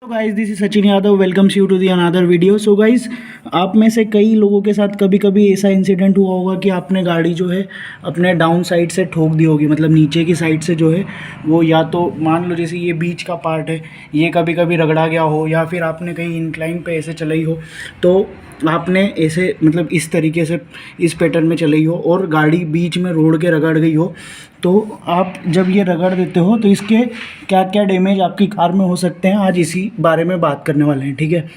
तो guys this is Sachin Yadav welcomes you to the another video. So guys आप में से कई लोगों के साथ कभी कभी ऐसा इंसिडेंट हुआ होगा कि आपने गाड़ी जो है अपने डाउन साइड से ठोक दी होगी, मतलब नीचे की साइड से जो है वो, या तो मान लो जैसे ये बीच का पार्ट है ये कभी कभी रगड़ा गया हो, या फिर आपने कहीं इंक्लाइन पे ऐसे चलाई हो तो आपने ऐसे मतलब इस तरीके से इस पैटर्न में चलाई हो और गाड़ी बीच में रोड के रगड़ गई हो, तो आप जब ये रगड़ देते हो तो इसके क्या क्या डैमेज आपकी कार में हो सकते हैं, आज इसी बारे में बात करने वाले हैं। ठीक है।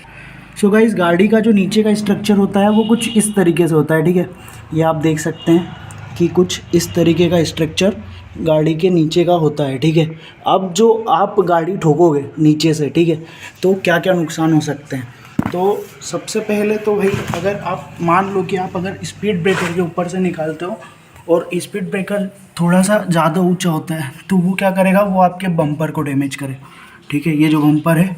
सो गाइस गाड़ी का जो नीचे का स्ट्रक्चर होता है वो कुछ इस तरीके से होता है। ठीक है, ये आप देख सकते हैं कि कुछ इस तरीके का स्ट्रक्चर गाड़ी के नीचे का होता है। ठीक है, अब जो आप गाड़ी ठोकोगे नीचे से, ठीक है, तो क्या क्या नुकसान हो सकते हैं। तो सबसे पहले तो भाई अगर आप मान लो कि आप अगर स्पीड ब्रेकर के ऊपर से निकालते हो और स्पीड ब्रेकर थोड़ा सा ज़्यादा ऊंचा होता है तो वो क्या करेगा, वो आपके बम्पर को डैमेज करे। ठीक है, ये जो बम्पर है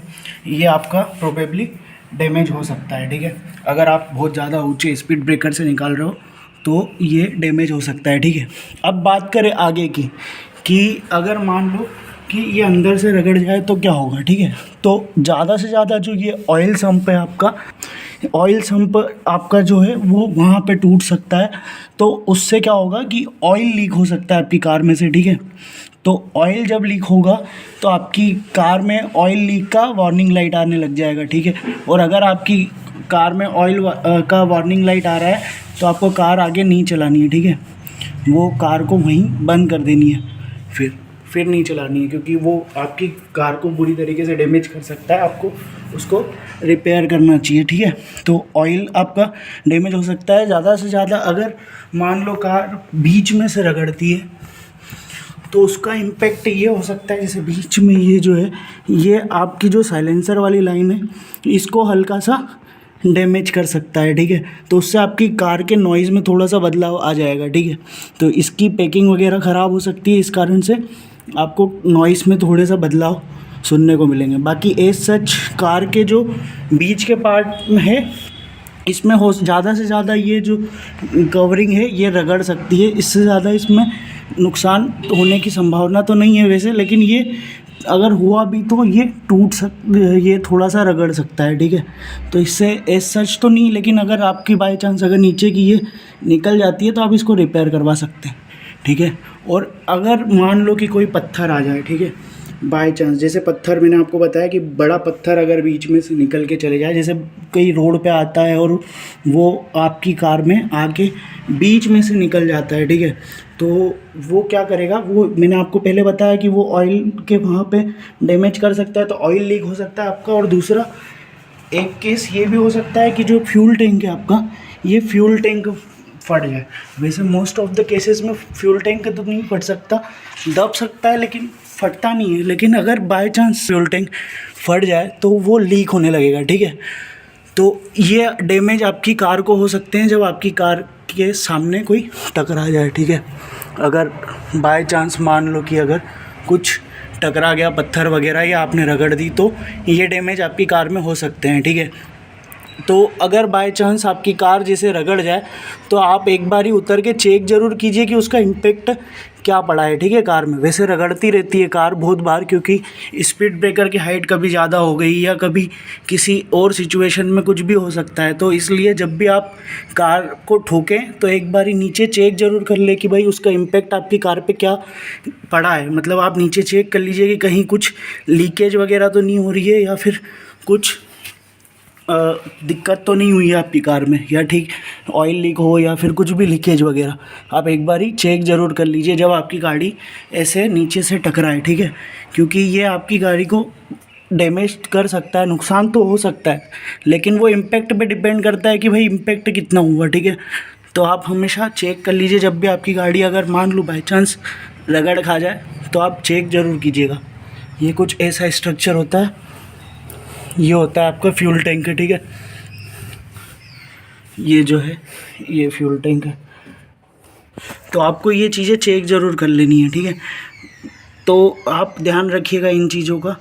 ये आपका प्रोबेबली डैमेज हो सकता है। ठीक है, अगर आप बहुत ज़्यादा ऊंचे स्पीड ब्रेकर से निकाल रहे हो तो ये डैमेज हो सकता है। ठीक है, अब बात करें आगे की कि अगर मान लो कि ये अंदर से रगड़ जाए तो क्या होगा। ठीक है, तो ज़्यादा से ज़्यादा जो ये ऑयल सम्प है आपका, ऑयल सम्प आपका जो है वो वहाँ पे टूट सकता है, तो उससे क्या होगा कि ऑयल लीक हो सकता है आपकी कार में से। ठीक है, तो ऑयल जब लीक होगा तो आपकी कार में ऑयल लीक का वार्निंग लाइट आने लग जाएगा। ठीक है, और अगर आपकी कार में ऑयल का वार्निंग लाइट आ रहा है तो आपको कार आगे नहीं चलानी है। ठीक है, वो कार को वहीं बंद कर देनी है, फिर नहीं चलानी है, क्योंकि वो आपकी कार को बुरी तरीके से डैमेज कर सकता है, आपको उसको रिपेयर करना चाहिए। ठीक है, तो ऑयल आपका डैमेज हो सकता है। ज़्यादा से ज़्यादा अगर मान लो कार बीच में से रगड़ती है तो उसका इम्पेक्ट ये हो सकता है, जैसे बीच में ये जो है ये आपकी जो साइलेंसर वाली लाइन है इसको हल्का सा डैमेज कर सकता है। ठीक है, तो उससे आपकी कार के नॉइज़ में थोड़ा सा बदलाव आ जाएगा। ठीक है, तो इसकी पैकिंग वगैरह ख़राब हो सकती है, इस कारण से आपको नॉइस में थोड़े सा बदलाव सुनने को मिलेंगे। बाकी एज सच कार के जो बीच के पार्ट में है इसमें हो ज़्यादा से ज़्यादा ये जो कवरिंग है ये रगड़ सकती है, इससे ज़्यादा इसमें नुकसान तो होने की संभावना तो नहीं है वैसे, लेकिन ये अगर हुआ भी तो ये थोड़ा सा रगड़ सकता है। ठीक है, तो इससे एज सच तो नहीं, लेकिन अगर आपकी बाई चांस अगर नीचे की ये निकल जाती है तो आप इसको रिपेयर करवा सकते हैं। ठीक है, और अगर मान लो कि कोई पत्थर आ जाए, ठीक है, बाय चांस, जैसे पत्थर मैंने आपको बताया कि बड़ा पत्थर अगर बीच में से निकल के चले जाए, जैसे कई रोड पे आता है और वो आपकी कार में आके बीच में से निकल जाता है। ठीक है, तो वो क्या करेगा, वो मैंने आपको पहले बताया कि वो ऑयल के वहाँ पे डैमेज कर सकता है, तो ऑयल लीक हो सकता है आपका। और दूसरा एक केस ये भी हो सकता है कि जो फ्यूल टैंक है आपका, ये फ्यूल टैंक फट जाए। वैसे मोस्ट ऑफ द केसेस में फ्यूल टैंक तो नहीं फट सकता, दब सकता है लेकिन फटता नहीं है। लेकिन अगर बाय चांस फ्यूल टैंक फट जाए तो वो लीक होने लगेगा। ठीक है, तो ये डैमेज आपकी कार को हो सकते हैं जब आपकी कार के सामने कोई टकरा जाए। ठीक है, अगर बाय चांस मान लो कि अगर कुछ टकरा गया पत्थर वगैरह या आपने रगड़ दी तो ये डैमेज आपकी कार में हो सकते हैं। ठीक है, तो अगर बाय चांस आपकी कार जैसे रगड़ जाए तो आप एक बारी उतर के चेक ज़रूर कीजिए कि उसका इम्पेक्ट क्या पड़ा है। ठीक है, कार में वैसे रगड़ती रहती है कार बहुत बार, क्योंकि स्पीड ब्रेकर की हाइट कभी ज़्यादा हो गई या कभी किसी और सिचुएशन में कुछ भी हो सकता है, तो इसलिए जब भी आप कार को ठोकें तो एक बारी नीचे चेक ज़रूर कर ले कि भाई उसका इम्पेक्ट आपकी कार पे क्या पड़ा है। मतलब आप नीचे चेक कर लीजिए कि कहीं कुछ लीकेज वगैरह तो नहीं हो रही है या फिर कुछ दिक्कत तो नहीं हुई है आपकी कार में, या ठीक ऑयल लीक हो या फिर कुछ भी लीकेज वगैरह, आप एक बारी चेक ज़रूर कर लीजिए जब आपकी गाड़ी ऐसे नीचे से टकराए। ठीक है, क्योंकि ये आपकी गाड़ी को डैमेज कर सकता है, नुकसान तो हो सकता है, लेकिन वो इम्पैक्ट पे डिपेंड करता है कि भाई इम्पैक्ट कितना हुआ। ठीक है, तो आप हमेशा चेक कर लीजिए जब भी आपकी गाड़ी अगर मान लो बाई चांस रगड़ खा जाए तो आप चेक ज़रूर कीजिएगा। ये कुछ ऐसा स्ट्रक्चर होता है, ये होता है आपका फ्यूल टैंक है। ठीक है, ये जो है ये फ्यूल टैंक है, तो आपको ये चीज़ें चेक ज़रूर कर लेनी है। ठीक है, तो आप ध्यान रखिएगा इन चीज़ों का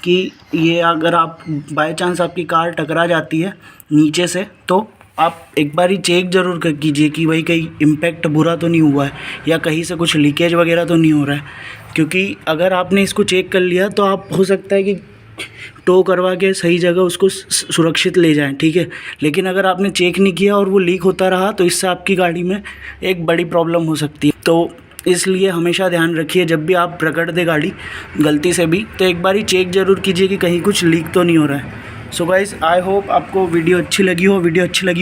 कि ये अगर आप बाय चांस आपकी कार टकरा जाती है नीचे से तो आप एक बारी चेक ज़रूर कर कीजिए कि भाई कहीं इम्पैक्ट बुरा तो नहीं हुआ है या कहीं से कुछ लीकेज वगैरह तो नहीं हो रहा है, क्योंकि अगर आपने इसको चेक कर लिया तो आप हो सकता है कि टो करवा के सही जगह उसको सुरक्षित ले जाएं, ठीक है। लेकिन अगर आपने चेक नहीं किया और वो लीक होता रहा तो इससे आपकी गाड़ी में एक बड़ी प्रॉब्लम हो सकती है। तो इसलिए हमेशा ध्यान रखिए, जब भी आप रगड़ दे गाड़ी गलती से भी तो एक बार ही चेक ज़रूर कीजिए कि कहीं कुछ लीक तो नहीं हो रहा है। सो गाइज़, आई होप आपको वीडियो अच्छी लगी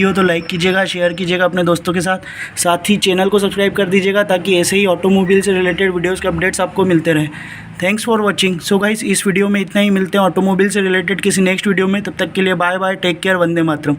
हो तो लाइक कीजिएगा, शेयर कीजिएगा अपने दोस्तों के साथ ही चैनल को सब्सक्राइब कर दीजिएगा ताकि ऐसे ही ऑटोमोबाइल से रिलेटेड वीडियोज़ के अपडेट्स आपको मिलते रहें। Thanks for watching. So guys, इस वीडियो में इतना ही। मिलते हैं ऑटोमोबाइल से रिलेटेड किसी नेक्स्ट वीडियो में। तब तक के लिए bye bye, take care, Vande Mataram.